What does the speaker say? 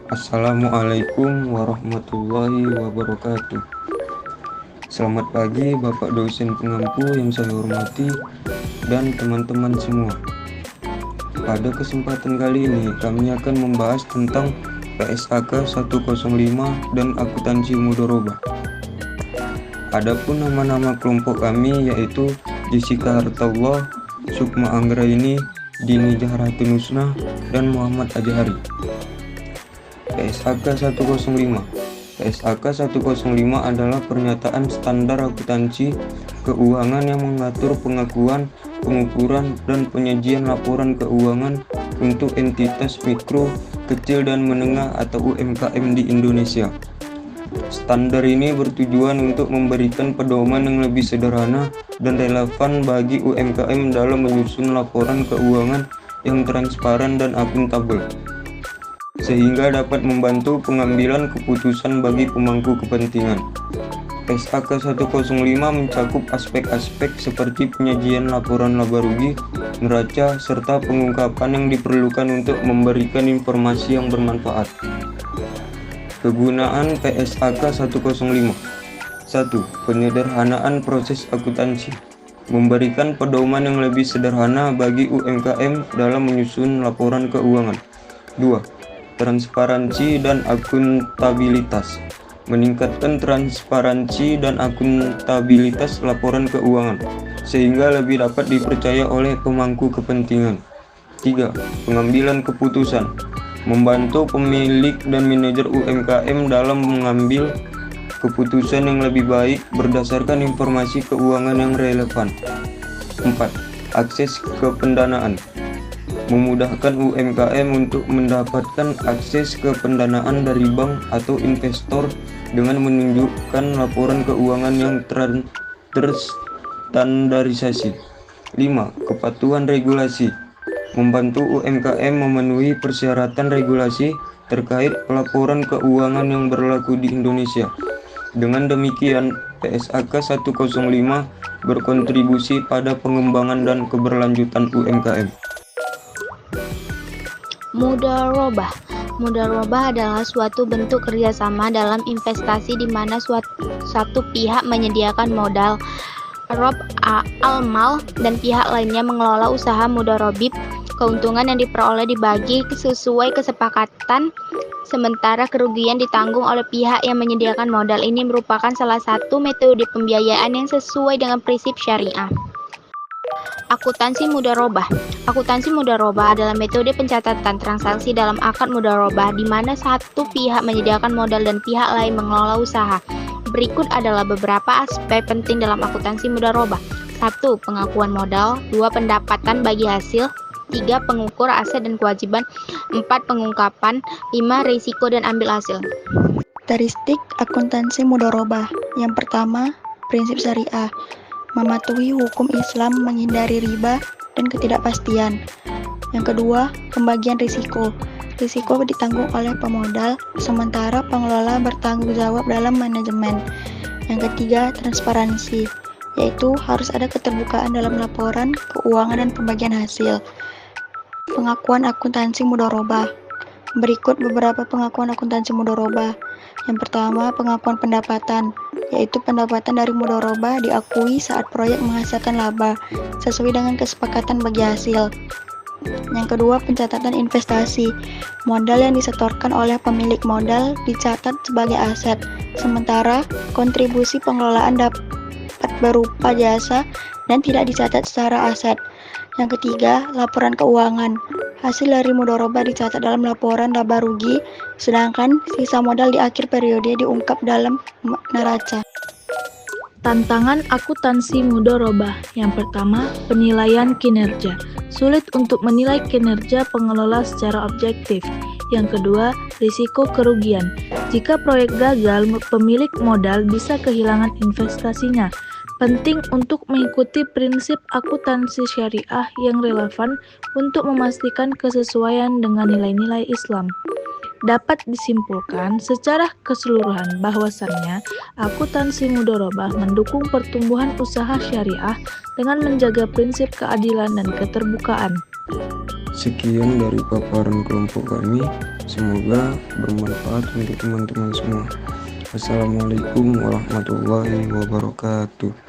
Assalamualaikum warahmatullahi wabarakatuh. Selamat pagi Bapak dosen pengampu yang saya hormati dan teman-teman semua. Pada kesempatan kali ini kami akan membahas tentang PSAK 105 dan akuntansi mudharabah. Adapun nama-nama kelompok kami yaitu Jessica Hartawallah, Sukma Anggraini, Dini Jaharatun Husna, dan Muhammad Ajhari. PSAK 105. PSAK 105 adalah pernyataan standar akuntansi keuangan yang mengatur pengakuan, pengukuran, dan penyajian laporan keuangan untuk entitas mikro, kecil, dan menengah atau UMKM di Indonesia. Standar ini bertujuan untuk memberikan pedoman yang lebih sederhana dan relevan bagi UMKM dalam menyusun laporan keuangan yang transparan dan akuntabel, sehingga dapat membantu pengambilan keputusan bagi pemangku kepentingan. PSAK 105 mencakup aspek-aspek seperti penyajian laporan laba rugi, neraca, serta pengungkapan yang diperlukan untuk memberikan informasi yang bermanfaat. Kegunaan PSAK 105. 1. Penyederhanaan proses akuntansi. Memberikan pedoman yang lebih sederhana bagi UMKM dalam menyusun laporan keuangan. 2. Transparansi dan akuntabilitas. Meningkatkan transparansi dan akuntabilitas laporan keuangan sehingga lebih dapat dipercaya oleh pemangku kepentingan. 3. Pengambilan keputusan. Membantu pemilik dan manajer UMKM dalam mengambil keputusan yang lebih baik berdasarkan informasi keuangan yang relevan. 4. Akses ke pendanaan. Memudahkan UMKM untuk mendapatkan akses ke pendanaan dari bank atau investor dengan menunjukkan laporan keuangan yang terstandarisasi. 5. Kepatuhan regulasi. Membantu UMKM memenuhi persyaratan regulasi terkait pelaporan keuangan yang berlaku di Indonesia. Dengan demikian, PSAK 105 berkontribusi pada pengembangan dan keberlanjutan UMKM. Mudharabah. Mudharabah adalah suatu bentuk kerjasama dalam investasi di mana satu pihak menyediakan modal, rob al-mal, dan pihak lainnya mengelola usaha mudharabah. Keuntungan yang diperoleh dibagi sesuai kesepakatan, sementara kerugian ditanggung oleh pihak yang menyediakan modal. Ini merupakan salah satu metode pembiayaan yang sesuai dengan prinsip syariah. Akuntansi mudharabah. Akuntansi mudharabah adalah metode pencatatan transaksi dalam akad mudharabah di mana satu pihak menyediakan modal dan pihak lain mengelola usaha. Berikut adalah beberapa aspek penting dalam akuntansi mudharabah. 1. Pengakuan modal. 2. Pendapatan bagi hasil. 3. Pengukur aset dan kewajiban. 4. Pengungkapan. 5. Risiko dan ambil hasil. Karakteristik akuntansi mudharabah. Yang pertama, prinsip syariah. Mematuhi hukum Islam, menghindari riba dan ketidakpastian. Yang kedua, pembagian risiko. Risiko ditanggung oleh pemodal, sementara pengelola bertanggung jawab dalam manajemen. Yang ketiga, transparansi, yaitu harus ada keterbukaan dalam laporan keuangan dan pembagian hasil. Pengakuan akuntansi mudharabah. Berikut beberapa pengakuan akuntansi mudharabah. Yang pertama, pengakuan pendapatan, yaitu pendapatan dari mudharabah diakui saat proyek menghasilkan laba sesuai dengan kesepakatan bagi hasil. Yang kedua, pencatatan investasi. Modal yang disetorkan oleh pemilik modal dicatat sebagai aset, sementara kontribusi pengelolaan dapat berupa jasa dan tidak dicatat secara aset. Yang ketiga, laporan keuangan. Hasil dari mudharabah dicatat dalam laporan laba rugi, sedangkan sisa modal di akhir periode diungkap dalam neraca. Tantangan akuntansi mudharabah. Yang pertama, penilaian kinerja. Sulit untuk menilai kinerja pengelola secara objektif. Yang kedua, risiko kerugian. Jika proyek gagal, pemilik modal bisa kehilangan investasinya. Penting untuk mengikuti prinsip akuntansi syariah yang relevan untuk memastikan kesesuaian dengan nilai-nilai Islam. Dapat disimpulkan secara keseluruhan bahwasannya akuntansi mudharabah mendukung pertumbuhan usaha syariah dengan menjaga prinsip keadilan dan keterbukaan. Sekian dari paparan kelompok kami, semoga bermanfaat untuk teman-teman semua. Assalamualaikum warahmatullahi wabarakatuh.